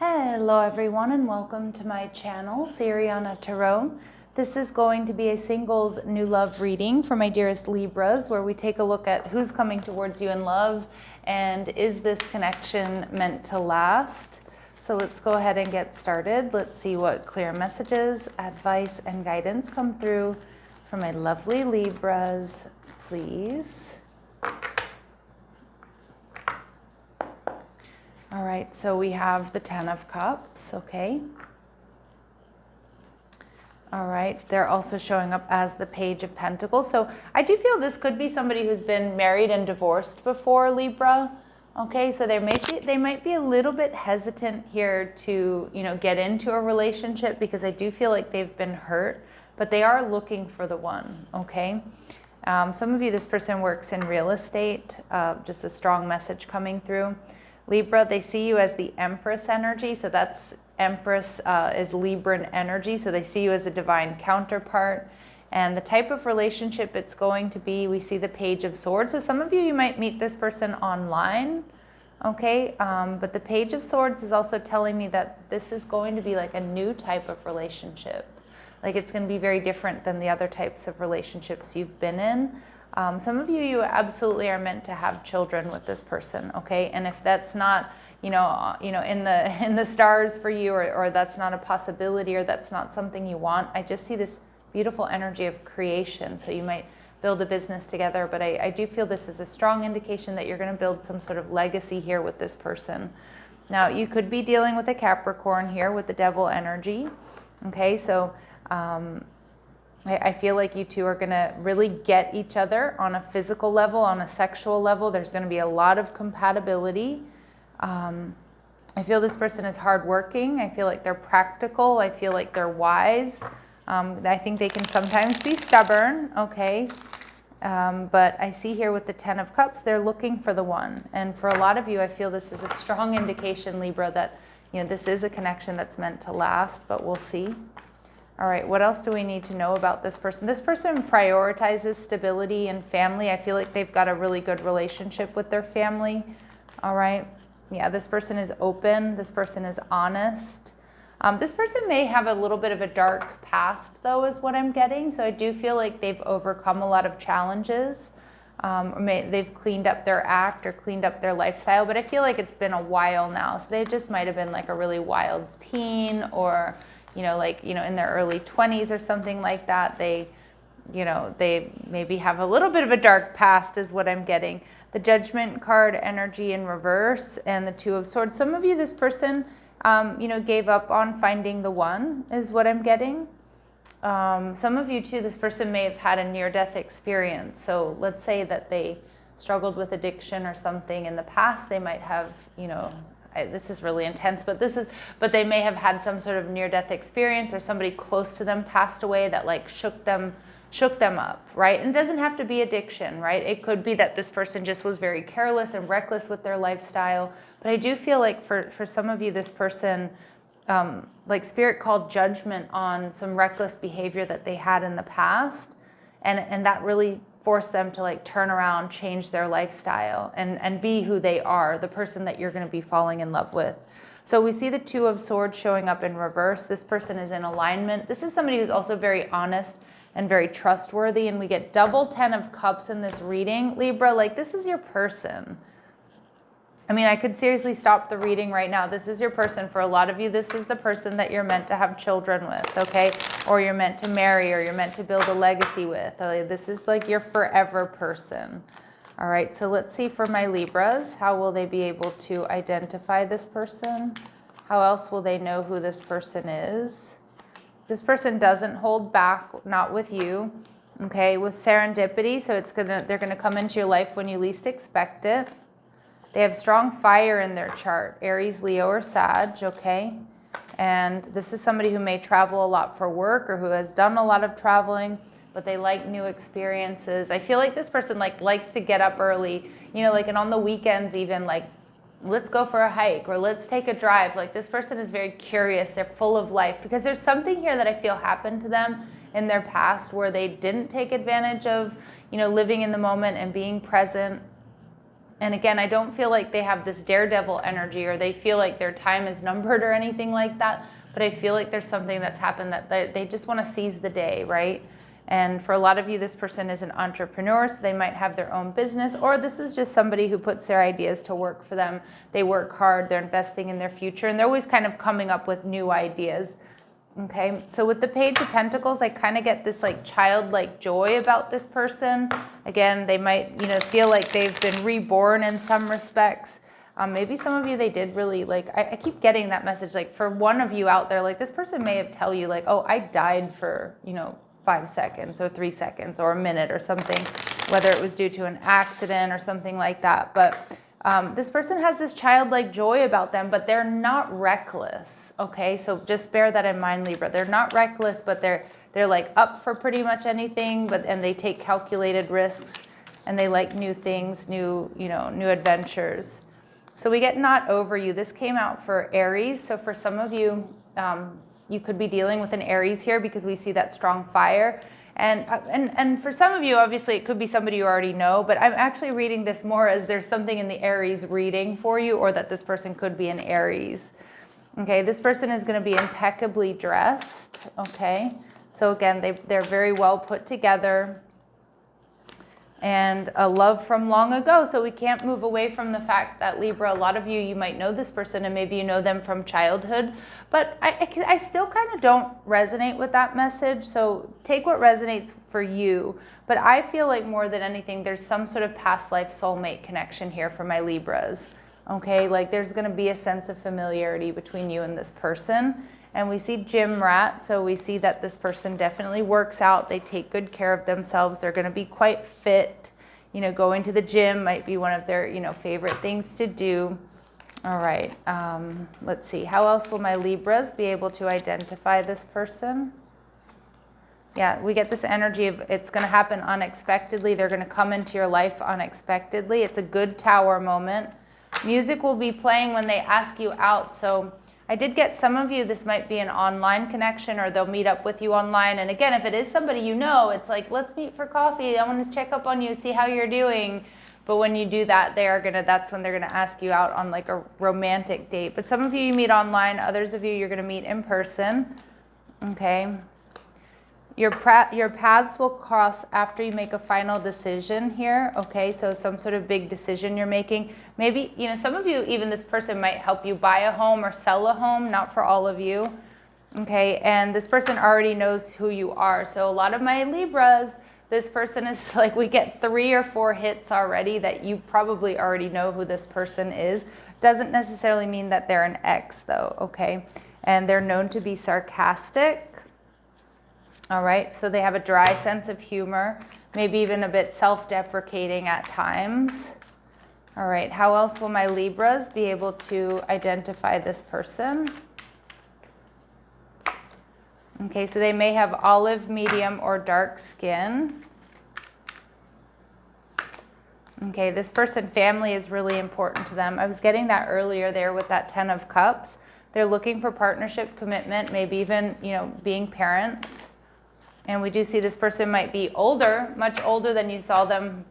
Hello everyone and welcome to my channel, Siriana Tarot. This is going to be a singles new love reading for my dearest Libras, where we take a look at who's coming towards you in love and is this connection meant to last. So let's go ahead and get started. Let's see what clear messages, advice, and guidance come through for my lovely Libras, please. All right, so we have the 10 of Cups, okay. All right, they're also showing up as the Page of Pentacles. So I do feel this could be somebody who's been married and divorced before, Libra. Okay, so they might be a little bit hesitant here to, get into a relationship because I do feel like they've been hurt, but they are looking for the one, okay. Some of you, this person works in real estate, just a strong message coming through. Libra, they see you as the Empress energy. So that's Empress is Libran energy. So they see you as a divine counterpart. And the type of relationship it's going to be, we see the Page of Swords. So some of you might meet this person online. Okay. But the Page of Swords is also telling me that this is going to be like a new type of relationship. Like it's going to be very different than the other types of relationships you've been in. Some of you absolutely are meant to have children with this person, okay? And if that's not, in the stars for you, or that's not a possibility, or that's not something you want, I just see this beautiful energy of creation. So you might build a business together, but I do feel this is a strong indication that you're going to build some sort of legacy here with this person. Now, you could be dealing with a Capricorn here with the Devil energy, okay? So, I feel like you two are going to really get each other on a physical level, on a sexual level. There's going to be a lot of compatibility. I feel this person is hardworking. I feel like they're practical. I feel like they're wise. I think they can sometimes be stubborn, okay? But I see here with the 10 of Cups, they're looking for the one. And for a lot of you, I feel this is a strong indication, Libra, that this is a connection that's meant to last, but we'll see. All right, what else do we need to know about this person? This person prioritizes stability and family. I feel like they've got a really good relationship with their family. All right. Yeah, this person is open. This person is honest. This person may have a little bit of a dark past, though, is what I'm getting. So I do feel like they've overcome a lot of challenges. They've cleaned up their act or cleaned up their lifestyle, but I feel like it's been a while now. So they just might have been like a really wild teen, or in their early 20s or something like that. They maybe have a little bit of a dark past is what I'm getting. The Judgment card energy in reverse and the 2 of Swords. Some of you, this person, gave up on finding the one is what I'm getting. Some of you too, this person may have had a near-death experience. So let's say that they struggled with addiction or something in the past. They might have, this is really intense, but they may have had some sort of near-death experience, or somebody close to them passed away that like shook them up, right? And it doesn't have to be addiction, right? It could be that this person just was very careless and reckless with their lifestyle. But I do feel like for some of you, this person, like Spirit called judgment on some reckless behavior that they had in the past, and that really force them to like turn around, change their lifestyle, and be who they are, the person that you're going to be falling in love with. So we see the 2 of Swords showing up in reverse. This person is in alignment. This is somebody who's also very honest and very trustworthy. And we get double 10 of Cups in this reading. Libra, like this is your person. I mean, I could seriously stop the reading right now. This is your person. For a lot of you, this is the person that you're meant to have children with, okay? Or you're meant to marry, or you're meant to build a legacy with. This is like your forever person. All right, so let's see for my Libras. How will they be able to identify this person? How else will they know who this person is? This person doesn't hold back, not with you, okay? With serendipity, so they're gonna come into your life when you least expect it. They have strong fire in their chart, Aries, Leo, or Sag, okay? And this is somebody who may travel a lot for work, or who has done a lot of traveling, but they like new experiences. I feel like this person likes to get up early, and on the weekends even, like, let's go for a hike, or let's take a drive. Like this person is very curious. They're full of life, because there's something here that I feel happened to them in their past where they didn't take advantage of, living in the moment and being present. And again, I don't feel like they have this daredevil energy or they feel like their time is numbered or anything like that. But I feel like there's something that's happened that they just want to seize the day, right? And for a lot of you, this person is an entrepreneur, so they might have their own business, or this is just somebody who puts their ideas to work for them. They work hard, they're investing in their future, and they're always kind of coming up with new ideas. Okay, so with the Page of Pentacles, I kind of get this like childlike joy about this person. Again, they might, feel like they've been reborn in some respects. Maybe some of you, they did really like, I keep getting that message, like for one of you out there, like this person may have tell you like, oh, I died for, 5 seconds or 3 seconds or a minute or something, whether it was due to an accident or something like that. But this person has this childlike joy about them, but they're not reckless. Okay, so just bear that in mind, Libra. They're not reckless, but they're like up for pretty much anything. And they take calculated risks, and they like new things, new adventures. So we get not over you. This came out for Aries. So for some of you, you could be dealing with an Aries here because we see that strong fire. And for some of you, obviously, it could be somebody you already know, but I'm actually reading this more as there's something in the Aries reading for you, or that this person could be an Aries. Okay, this person is going to be impeccably dressed. Okay, so again, they're very well put together. And a love from long ago. So we can't move away from the fact that Libra, a lot of you might know this person and maybe you know them from childhood, but I still kind of don't resonate with that message. So take what resonates for you. But I feel like more than anything, there's some sort of past life soulmate connection here for my Libras. Okay, like there's going to be a sense of familiarity between you and this person. And we see gym rat, so we see that this person definitely works out. They take good care of themselves. They're going to be quite fit. Going to the gym might be one of their, favorite things to do. All right, let's see. How else will my Libras be able to identify this person? Yeah, we get this energy of it's going to happen unexpectedly. They're going to come into your life unexpectedly. It's a good Tower moment. Music will be playing when they ask you out, so I did get some of you, this might be an online connection, or they'll meet up with you online. And again, if it is somebody it's like, let's meet for coffee. I want to check up on you, see how you're doing. But when you do that, that's when they're gonna ask you out on like a romantic date. But some of you meet online, others of you, you're gonna meet in person. Okay. Your paths will cross after you make a final decision here. Okay, so some sort of big decision you're making. Maybe, some of you, even this person might help you buy a home or sell a home, not for all of you. Okay, and this person already knows who you are. So a lot of my Libras, this person is like, we get 3 or 4 hits already that you probably already know who this person is. Doesn't necessarily mean that they're an ex though, okay? And they're known to be sarcastic. All right, so they have a dry sense of humor, maybe even a bit self-deprecating at times. All right, how else will my Libras be able to identify this person? Okay, so they may have olive, medium, or dark skin. Okay, this person, family is really important to them. I was getting that earlier there with that 10 of Cups. They're looking for partnership, commitment, maybe even, being parents. And we do see this person might be older, much older than you saw them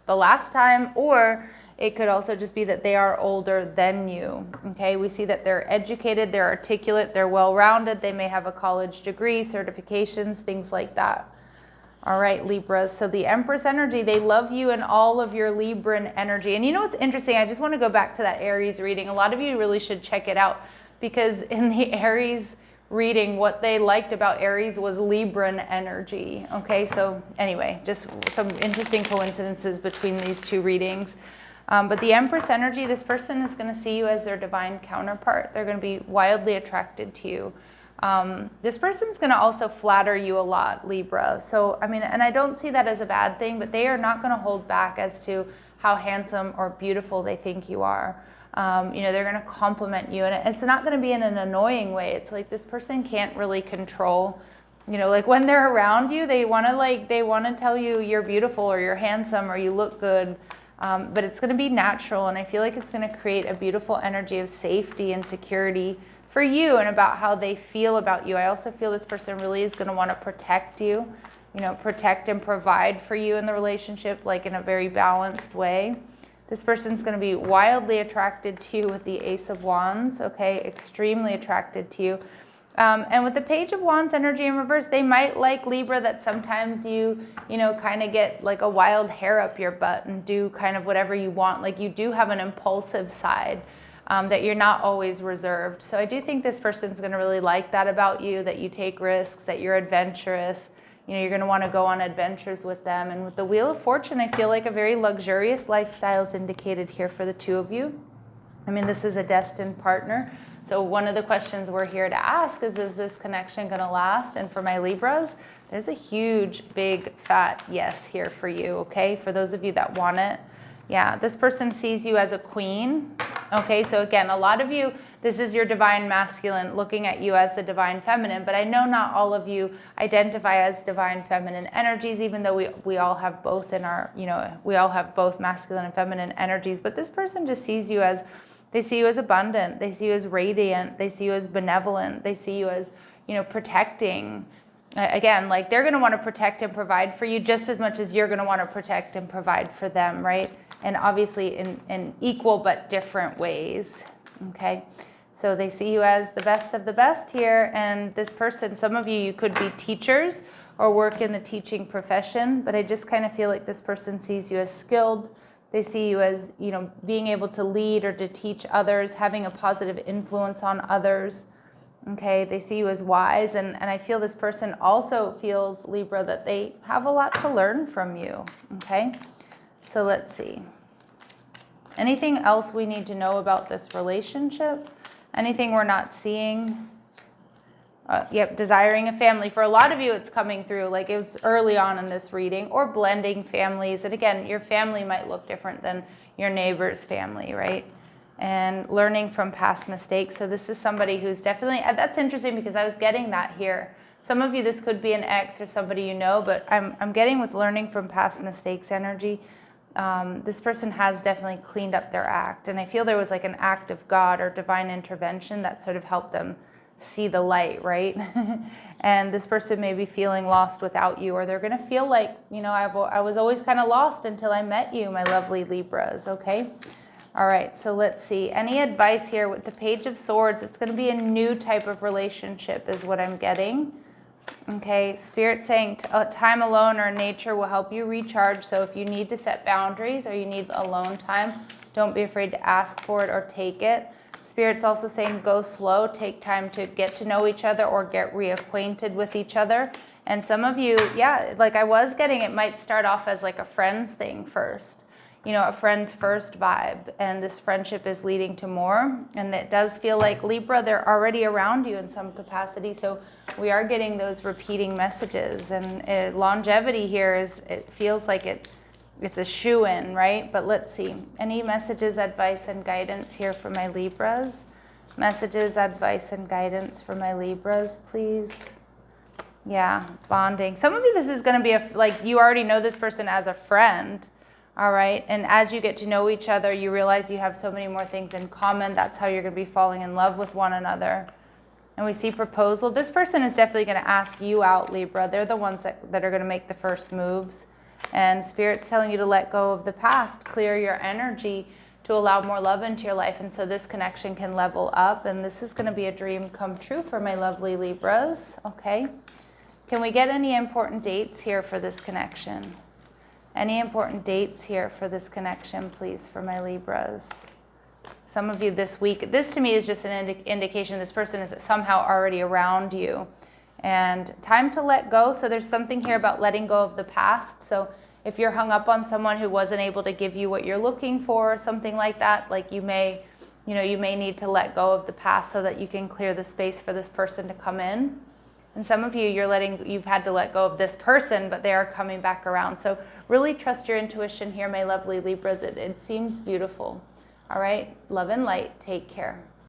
the last time, or it could also just be that they are older than you. Okay, we see that they're educated, they're articulate, they're well-rounded, they may have a college degree, certifications, things like that. All right, Libras, so the Empress energy, they love you and all of your Libran energy. And you know what's interesting? I just want to go back to that Aries reading. A lot of you really should check it out, because in the Aries reading, what they liked about Aries was Libran energy. Okay, so anyway, just some interesting coincidences between these two readings. But the Empress energy, this person is going to see you as their divine counterpart. They're going to be wildly attracted to you. This person's going to also flatter you a lot, Libra. So, I mean, and I don't see that as a bad thing, but they are not going to hold back as to how handsome or beautiful they think you are. They're going to compliment you, and it's not going to be in an annoying way. It's like this person can't really control, like when they're around you, they want to tell you you're beautiful or you're handsome or you look good. But it's going to be natural, and I feel like it's going to create a beautiful energy of safety and security for you and about how they feel about you. I also feel this person really is going to want to protect you, protect and provide for you in the relationship, like in a very balanced way. This person's going to be wildly attracted to you with the Ace of Wands, okay? Extremely attracted to you. And with the Page of Wands energy in reverse, they might like Libra that sometimes you know, kind of get like a wild hair up your butt and do kind of whatever you want. Like you do have an impulsive side, that you're not always reserved. So I do think this person's going to really like that about you, that you take risks, that you're adventurous. You know, you're going to want to go on adventures with them. And with the Wheel of Fortune, I feel like a very luxurious lifestyle is indicated here for the two of you. I mean, this is a destined partner. So one of the questions we're here to ask is this connection going to last? And for my Libras, there's a huge, big, fat yes here for you, okay? For those of you that want it. Yeah, this person sees you as a queen. Okay, so again, a lot of you, this is your divine masculine looking at you as the divine feminine, but I know not all of you identify as divine feminine energies, even though we all have both in our, you know, we all have both masculine and feminine energies, but this person just sees you as, they see you as abundant, they see you as radiant, they see you as benevolent, they see you as, you know, protecting. Again, like they're going to want to protect and provide for you just as much as you're going to want to protect and provide for them, right? And obviously in equal but different ways, okay? So they see you as the best of the best here, and this person, some of you could be teachers or work in the teaching profession, but I just kind of feel like this person sees you as skilled. They see you as, you know, being able to lead or to teach others, having a positive influence on others. Okay, they see you as wise, and I feel this person also feels, Libra, that they have a lot to learn from you, okay? So let's see. Anything else we need to know about this relationship? Anything we're not seeing? Yep, desiring a family. For a lot of you, it's coming through, like it was early on in this reading, or blending families. And again, your family might look different than your neighbor's family, right? And learning from past mistakes. So this is somebody who's definitely, that's interesting because I was getting that here. Some of you, this could be an ex or somebody you know, but I'm getting with learning from past mistakes energy. This person has definitely cleaned up their act. And I feel there was like an act of God or divine intervention that sort of helped them see the light, right? And this person may be feeling lost without you, or they're going to feel like, you know, I was always kind of lost until I met you, my lovely Libras, okay? All right, so let's see. Any advice here with the Page of Swords? It's going to be a new type of relationship is what I'm getting. Okay, Spirit saying time alone or nature will help you recharge. So if you need to set boundaries or you need alone time, don't be afraid to ask for it or take it. Spirit's also saying go slow, take time to get to know each other or get reacquainted with each other. And some of you, yeah, like I was getting, it might start off as like a friends thing first. You know, a friend's first vibe, and this friendship is leading to more. And it does feel like Libra, they're already around you in some capacity. So we are getting those repeating messages, and longevity here is, it feels like it's a shoo-in, right? But let's see. Any messages, advice, and guidance here for my Libras? Messages, advice, and guidance for my Libras, please. Yeah, bonding. Some of you, this is going to be like you already know this person as a friend. All right, and as you get to know each other, you realize you have so many more things in common. That's how you're going to be falling in love with one another. And we see proposal. This person is definitely going to ask you out, Libra. They're the ones that are going to make the first moves. And Spirit's telling you to let go of the past, clear your energy to allow more love into your life. And so this connection can level up. And this is going to be a dream come true for my lovely Libras. Okay. Can we get any important dates here for this connection? Any important dates here for this connection, please, for my Libras? Some of you this week, this to me is just an indication this person is somehow already around you. And time to let go. So there's something here about letting go of the past. So if you're hung up on someone who wasn't able to give you what you're looking for, or something like that, like you may need to let go of the past so that you can clear the space for this person to come in. And some of you, you've had to let go of this person, but they are coming back around. So really trust your intuition here, my lovely Libras. It seems beautiful. All right, love and light. Take care.